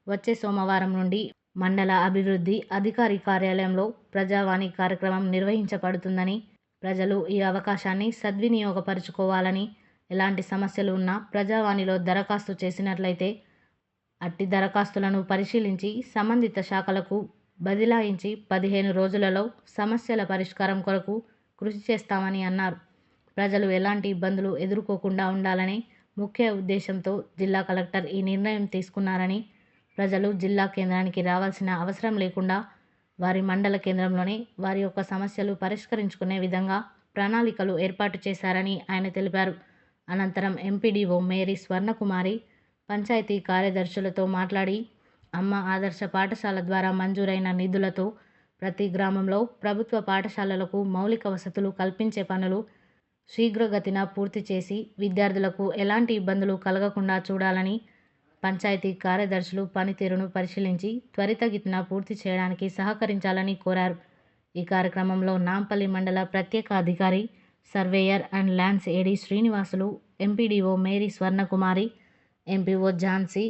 వచ్చే సోమవారం నుండి మండల అభివృద్ధి అధికారి కార్యాలయంలో ప్రజావాణి కార్యక్రమం నిర్వహించబడుతుందని, ప్రజలు ఈ అవకాశాన్ని సద్వినియోగపరుచుకోవాలని, ఎలాంటి సమస్యలు ఉన్నా ప్రజావాణిలో దరఖాస్తు చేసినట్లయితే అట్టి దరఖాస్తులను పరిశీలించి సంబంధిత శాఖలకు బదిలాయించి 15 రోజులలో సమస్యల పరిష్కారం కొరకు కృషి చేస్తామని అన్నారు. ప్రజలు ఎలాంటి ఇబ్బందులు ఎదుర్కోకుండా ఉండాలని ముఖ్య ఉద్దేశంతో జిల్లా కలెక్టర్ ఈ నిర్ణయం తీసుకున్నారని, ప్రజలు జిల్లా కేంద్రానికి రావాల్సిన అవసరం లేకుండా వారి మండల కేంద్రంలోనే వారి యొక్క సమస్యలు పరిష్కరించుకునే విధంగా ప్రణాళికలు ఏర్పాటు చేశారని ఆయన తెలిపారు. అనంతరం ఎంపీడీఓ మేరీ స్వర్ణకుమారి పంచాయతీ కార్యదర్శులతో మాట్లాడి అమ్మ ఆదర్శ పాఠశాల ద్వారా మంజూరైన నిధులతో ప్రతి గ్రామంలో ప్రభుత్వ పాఠశాలలకు మౌలిక వసతులు కల్పించే పనులు శీఘ్రగతిన పూర్తి చేసి విద్యార్థులకు ఎలాంటి ఇబ్బందులు కలగకుండా చూడాలని, పంచాయతీ కార్యదర్శులు పనితీరును పరిశీలించి త్వరితగతిన పూర్తి చేయడానికి సహకరించాలని కోరారు. ఈ కార్యక్రమంలో నాంపల్లి మండల ప్రత్యేక అధికారి, surveyor and lands AD Srinivasulu, MPDO Mary Swarnakumari, MPO Jhansi,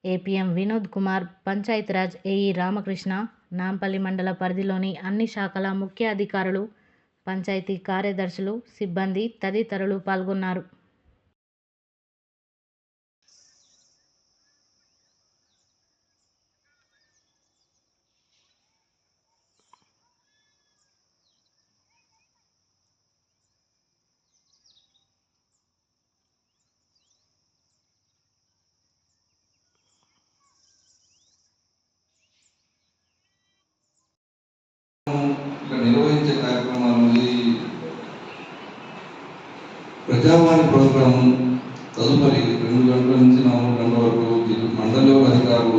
APM Vinod Kumar, Panchayati Raj AE Ramakrishna, Nampally మండల పరిధిలోని అన్ని శాఖల ముఖ్య అధికారులు, పంచాయతీ కార్యదర్శులు, సిబ్బంది తదితరులు పాల్గొన్నారు. ప్రజావాణి ప్రోగ్రాం తదుపరి 2 గంటల నుంచి 4 గంటల వరకు మండలి అధికారులు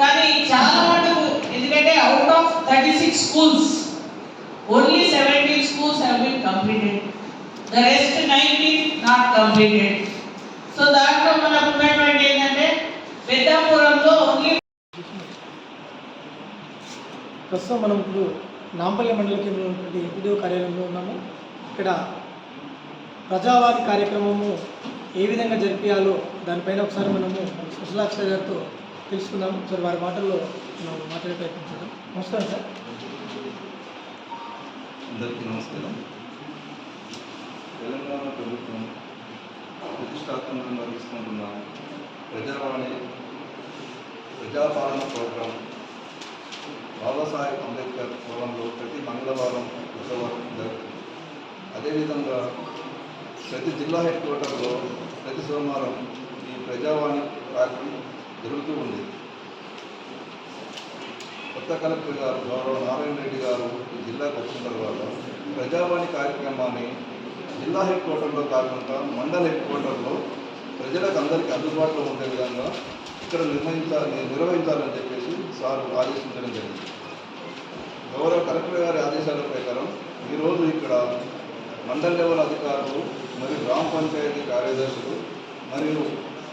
కానీ చాలా మటుకు ఎందుకంటే out of 36 schools only 17 schools have been completed. The rest 19 not completed. So దాంట్లో మన ఉన్నటువంటి ఏంటంటే పెద్దాపురంలో ఓన్లీ ప్రస్తుతం మనం ఇప్పుడు నాంపల్లి మండల కేంద్రంలో ఉన్నటువంటి ఎంపీడీఓ కార్యాలయంలో ఉన్నాము. ఇక్కడ ప్రజావాణి కార్యక్రమము ఏ విధంగా జరిపించాలో దానిపైన ఒకసారి మనము స్పెషల్ ఆఫీసర్ గారితో తెలుసుకుందాము. సార్ వారి మాటల్లో మనం మాట్లాడే ప్రయత్నం చేద్దాం. నమస్కారం సార్. అందరికీ నమస్కారం. తెలంగాణ ప్రభుత్వం ప్రతిష్టాత్మకంగా నిర్వహిస్తున్న ప్రజావాణి ప్రజాపాలన ప్రోగ్రాం బాబాసాహెబ్ అంబేద్కర్ భవన్లో ప్రతి మంగళవారం బుధవారం జరుగుతుంది. అదేవిధంగా ప్రతి జిల్లా హెడ్ క్వార్టర్లో ప్రతి సోమవారం ఈ ప్రజావాణి కార్యక్రమం జరుగుతూ ఉంది. కొత్త కలెక్టర్ గారు గౌరవ నారాయణ రెడ్డి గారు ఈ జిల్లాకు వచ్చిన తర్వాత ప్రజావాణి కార్యక్రమాన్ని జిల్లా హెడ్ క్వార్టర్లో కాకుండా మండల హెడ్ క్వార్టర్లో ప్రజలకు అందరికీ అందుబాటులో ఉండే విధంగా ఇక్కడ నిర్వహించాలని చెప్పేసి సార్ ఆదేశించడం జరిగింది. గౌరవ కలెక్టర్ గారి ఆదేశాల ప్రకారం ఈరోజు ఇక్కడ మండల్ లెవెల్ అధికారులు మరియు గ్రామ పంచాయతీ కార్యదర్శులు మరియు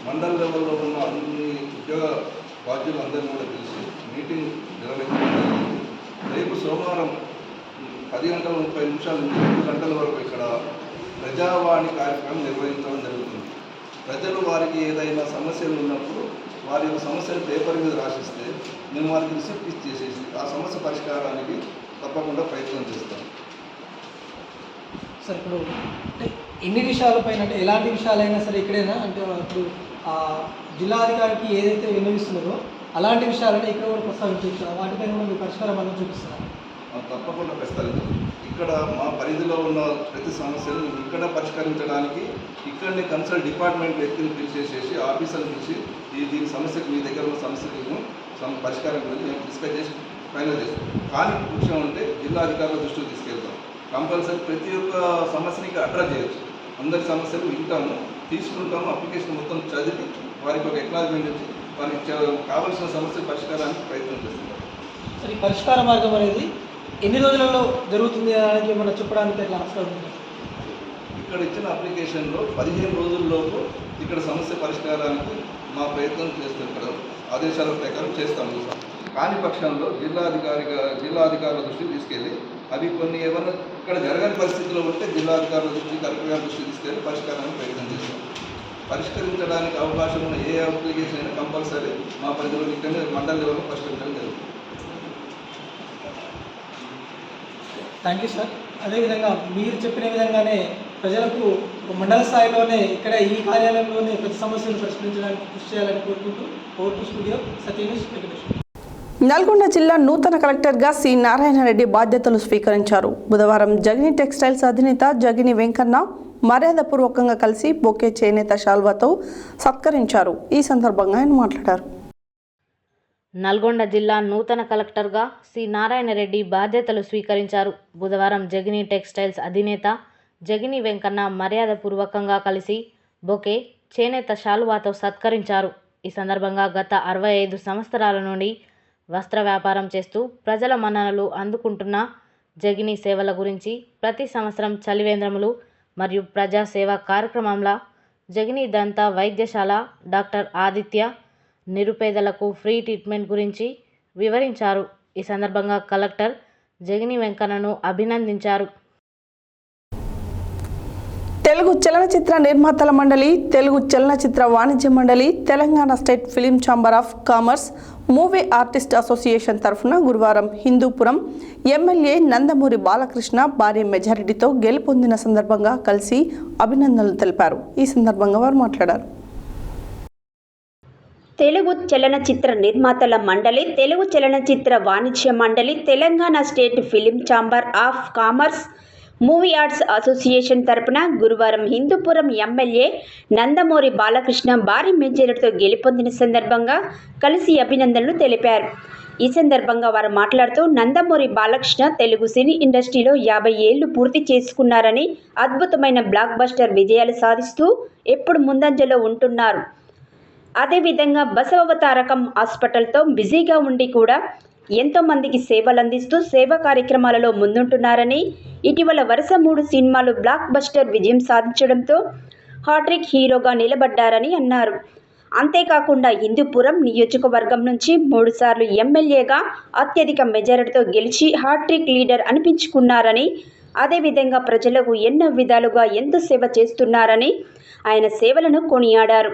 మండల్ లెవెల్లో ఉన్న అన్ని ఉద్యోగ బాధ్యులు అందరినీ కూడా పిలిచి మీటింగ్ నిర్వహించడం జరిగింది. రేపు సోమవారం 10 గంటల 30 నిమిషాల నుంచి 2 గంటల వరకు ఇక్కడ ప్రజావాణి కార్యక్రమం నిర్వహించడం జరుగుతుంది. ప్రజలు వారికి ఏదైనా సమస్యలు ఉన్నప్పుడు వారి యొక్క సమస్యలు పేపర్ మీద రాసిస్తే మేము వారికి రిసిప్ట్ ఇచ్చేసేసి ఆ సమస్య పరిష్కారానికి తప్పకుండా ప్రయత్నం చేస్తాం. సార్ ఇప్పుడు అంటే ఎన్ని విషయాలపైన అంటే ఎలాంటి విషయాలైనా సరే ఇక్కడైనా అంటే ఇప్పుడు జిల్లాధికారికి ఏదైతే విన్నవిస్తున్నారో అలాంటి విషయాలను ఇక్కడ కూడా ప్రస్తావించవచ్చు. వాటిపైన కూడా మీ పరిష్కారం అనేది చూపిస్తున్నారు. తప్పకుండా ప్రస్తావించారు. ఇక్కడ మా పరిధిలో ఉన్న ప్రతి సమస్యను ఇక్కడ పరిష్కరించడానికి ఇక్కడనే కన్సల్ట్ డిపార్ట్మెంట్ వ్యక్తిని పిలిచేసేసి ఆఫీసర్ని పిలిచి దీని సమస్యకు మీ దగ్గర ఉన్న సమస్యలను పరిష్కారం గురించి మేము డిస్కస్ చేసి ఫైనల్ చేస్తాం. కానీ ముఖ్యం అంటే జిల్లా అధికారుల దృష్టికి తీసుకెళ్తాం. కంపల్సరీ ప్రతి ఒక్క సమస్యని ఇక్కడ అడ్రస్ చేయొచ్చు. అందరి సమస్యలు వింటాము, తీసుకుంటాము, అప్లికేషన్ మొత్తం చదివి వారికి ఒక ఎక్నాలజ్మెంట్ ఇచ్చి వారికి కావాల్సిన సమస్య పరిష్కారానికి ప్రయత్నం చేస్తున్నారు. సరే, ఈ పరిష్కార మార్గం అనేది ఎన్ని రోజులలో జరుగుతుంది అనేది మనం చెప్పడానికి ఎట్లా అవసరం ఉంది? ఇక్కడ ఇచ్చిన అప్లికేషన్లో 15 రోజుల్లోపు ఇక్కడ సమస్య పరిష్కారానికి మా ప్రయత్నం చేస్తాం. ఇక్కడ ఆదేశాల ప్రకారం చేస్తాము. కాని పక్షంలో జిల్లా అధికారుల దృష్టికి తీసుకెళ్ళి అవి కొన్ని ఏమన్నా ఇక్కడ జరగని పరిస్థితిలో ఉంటే జిల్లా అధికారుల దృష్టికి కలెక్టర్ గారి దృష్టికి తీసుకెళ్ళి పరిష్కారానికి ప్రయత్నం చేస్తాం. పరిష్కరించడానికి అవకాశం ఉన్న ఏ అప్లికేషన్ అయినా కంపల్సరీ మా పరిధిలో ఇక్కడనే మండల లెవెల్లో పరిష్కరించడం జరుగుతుంది. Thank you sir. అదేవిధంగా మీరు చెప్పిన విధంగానే ప్రజలకు మండల స్థాయిలోనే ఇక్కడ ఈ కార్యాలయంలోనే ప్రతి సమస్యను పరిష్కరించడానికి కృషి చేయాలని కోరుకుంటూ ఓటు స్టూడియో సత్యనేష్ వెంకటేశ్వర. నల్గొండ జిల్లా నూతన కలెక్టర్గా సి నారాయణరెడ్డి బాధ్యతలు స్వీకరించారు. బుధవారం జగిని టెక్స్టైల్స్ అధినేత జగిని వెంకన్న మర్యాదపూర్వకంగా కలిసి బొకే చేనేత శాల్వాతో సత్కరించారు. ఈ సందర్భంగా ఆయన మాట్లాడారు. నల్గొండ జిల్లా నూతన కలెక్టర్గా సి నారాయణరెడ్డి బాధ్యతలు స్వీకరించారు. బుధవారం జగిని టెక్స్టైల్స్ అధినేత జగిని వెంకన్న మర్యాదపూర్వకంగా కలిసి బొకే చేనేత శాలువాతో సత్కరించారు. ఈ సందర్భంగా గత 65 సంవత్సరాల నుండి వస్త్ర వ్యాపారం చేస్తూ ప్రజల మన్ననలు అందుకుంటున్న జగిని సేవల గురించి ప్రతి సంవత్సరం చలివేంద్రములు మరియు ప్రజాసేవా కార్యక్రమంలో జగిని దంత వైద్యశాల డాక్టర్ ఆదిత్య నిరుపేదలకు ఫ్రీ ట్రీట్మెంట్ గురించి వివరించారు. ఈ సందర్భంగా కలెక్టర్ జగిని వెంకన్నను అభినందించారు. తెలుగు చలనచిత్ర నిర్మాతల మండలి, తెలుగు చలనచిత్ర వాణిజ్య మండలి, Telangana state film chamber of commerce, movie artist association తరఫున గురువారం హిందూపురం ఎమ్మెల్యే నందమూరి బాలకృష్ణ భారీ మెజారిటీతో గెలుపొందిన సందర్భంగా కలిసి అభినందనలు తెలిపారు. ఈ సందర్భంగా వారు మాట్లాడారు. తెలుగు చలనచిత్ర నిర్మాతల మండలి, తెలుగు చలనచిత్ర వాణిజ్య మండలి, Telangana state film chamber of commerce, movie arts association తరపున గురువారం హిందూపురం ఎమ్మెల్యే నందమూరి బాలకృష్ణ భారీ మెజారిటీతో గెలుపొందిన సందర్భంగా కలిసి అభినందనలు తెలిపారు. ఈ సందర్భంగా వారు మాట్లాడుతూ నందమూరి బాలకృష్ణ తెలుగు సినీ ఇండస్ట్రీలో 50 ఏళ్లు పూర్తి చేసుకున్నారని, అద్భుతమైన బ్లాక్ బస్టర్ విజయాలు సాధిస్తూ ఎప్పుడు ముందంజలో ఉంటున్నారు. అదేవిధంగా బసవతారకం హాస్పిటల్తో బిజీగా ఉండి కూడా ఎంతో మందికి సేవలందిస్తూ సేవా కార్యక్రమాలలో ముందుంటున్నారని, ఇటీవల వరుస 3 సినిమాలు బ్లాక్ బస్టర్ విజయం సాధించడంతో హాట్రిక్ హీరోగా నిలబడ్డారని అన్నారు. అంతేకాకుండా హిందూపురం నియోజకవర్గం నుంచి 3 సార్లు ఎమ్మెల్యేగా అత్యధిక మెజారిటీతో గెలిచి హాట్రిక్ లీడర్ అనిపించుకున్నారని, అదేవిధంగా ప్రజలకు ఎన్నో విధాలుగా ఎంతో సేవ చేస్తున్నారని ఆయన సేవలను కొనియాడారు.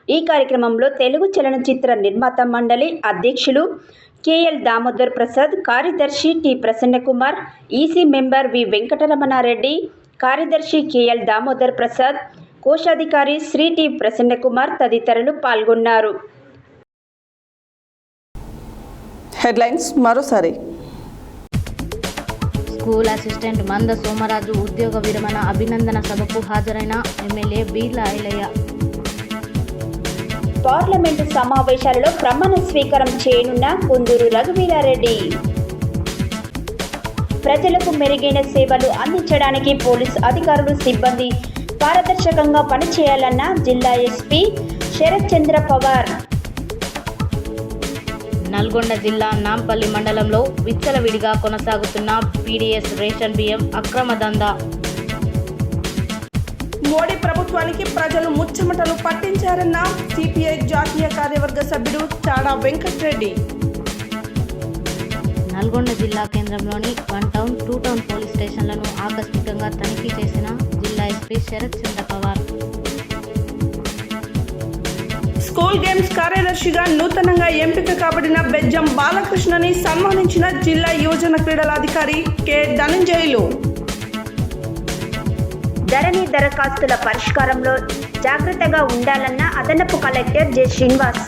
ఈ కార్యక్రమంలో తెలుగు చలనచిత్ర నిర్మాత మండలి అధ్యక్షులు కేఎల్ దామోదర్ ప్రసాద్, కార్యదర్శి టి ప్రసన్నకుమార్, ఈసీ మెంబర్ వి వెంకటరమణారెడ్డి, కార్యదర్శి కేఎల్ దామోదర్ ప్రసాద్, కోశాధికారి శ్రీ టి ప్రసన్నకుమార్ తదితరులు పాల్గొన్నారు. హెడ్లైన్స్ మరోసారి. స్కూల్ అసిస్టెంట్ మంద సోమరాజు ఉద్యోగ విరమణ అభినందన సభకు హాజరైన ఎమ్మెల్యే బీర్ల ఐలయ్య. పార్లమెంటు సమావేశాలలో ప్రమాణ స్వీకారం చేయనున్న కుందూరు రఘువీరారెడ్డి. ప్రజలకు మెరుగైన సేవలు అందించడానికి పోలీసు అధికారులు సిబ్బంది పారదర్శకంగా పనిచేయాలన్న జిల్లా ఎస్పీ శరత్ చంద్ర పవార్. నల్గొండ జిల్లా నాంపల్లి మండలంలో విచ్చలవిడిగా కొనసాగుతున్న పీడీఎస్ రేషన్ బియ్యం అక్రమ దందా. మోడీ ప్రభుత్వానికి ప్రజలు ముచ్చమటలు పట్టించారన్న సిపిఐ జాతీయ కార్యవర్గ సభ్యుడు చాడా వెంకట్రెడ్డి. నల్గొండ జిల్లా కేంద్రంలోని 1 టౌన్ 2 టౌన్ పోలీస్ స్టేషన్లను ఆకస్మికంగా తనిఖీ చేసిన జిల్లా ఎస్పీ శరత్ చంద్ర పవార్. స్కూల్ గేమ్స్ కార్యదర్శిగా నూతనంగా ఎంపిక కాబడిన బెజ్జం బాలకృష్ణని సన్మానించిన జిల్లా యువజన క్రీడల అధికారి కె ధనంజయులు. ధరణి దరఖాస్తుల పరిష్కారంలో జాగ్రత్తగా ఉండాలన్న అదనపు collector J Srinivas.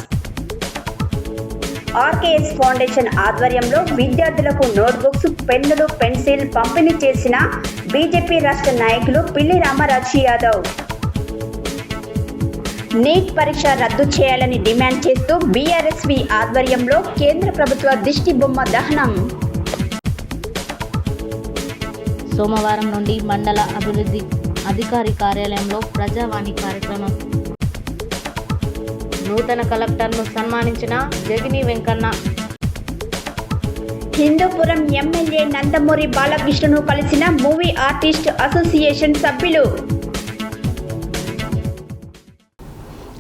RKS foundation ఆధ్వర్యంలో విద్యార్థులకు నోట్బుక్స్, పెన్నులు, పెన్సిల్ పంపిణీ చేసిన బీజేపీ రాష్ట్ర నాయకులు పిల్లి రామరాజు యాదవ్. నీట్ పరీక్ష రద్దు చేయాలని డిమాండ్ చేస్తూ బీఆర్ఎస్వి ఆధ్వర్యంలో కేంద్ర ప్రభుత్వ దిష్టి బొమ్మ దహనం. సోమవారం నుండి మండల అభివృద్ధి అధికారి కార్యాలయంలో ప్రజావాణి కార్యక్రమం. నూతన కలెక్టర్ను సన్మానించిన జగిని వెంకన్న. హిందూపురం ఎమ్మెల్యే నందమూరి బాలకృష్ణను కలిసిన మూవీ ఆర్టిస్ట్ అసోసియేషన్ సభ్యులు.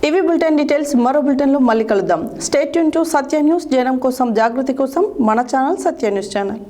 ఇవి బులెటిన్ డీటెయిల్స్. మరో బులెటిన్లో మళ్ళీ కలుద్దాం. Stay tune to Satya news. జనం కోసం, జాగృతి కోసం మన ఛానల్ సత్య న్యూస్ ఛానల్.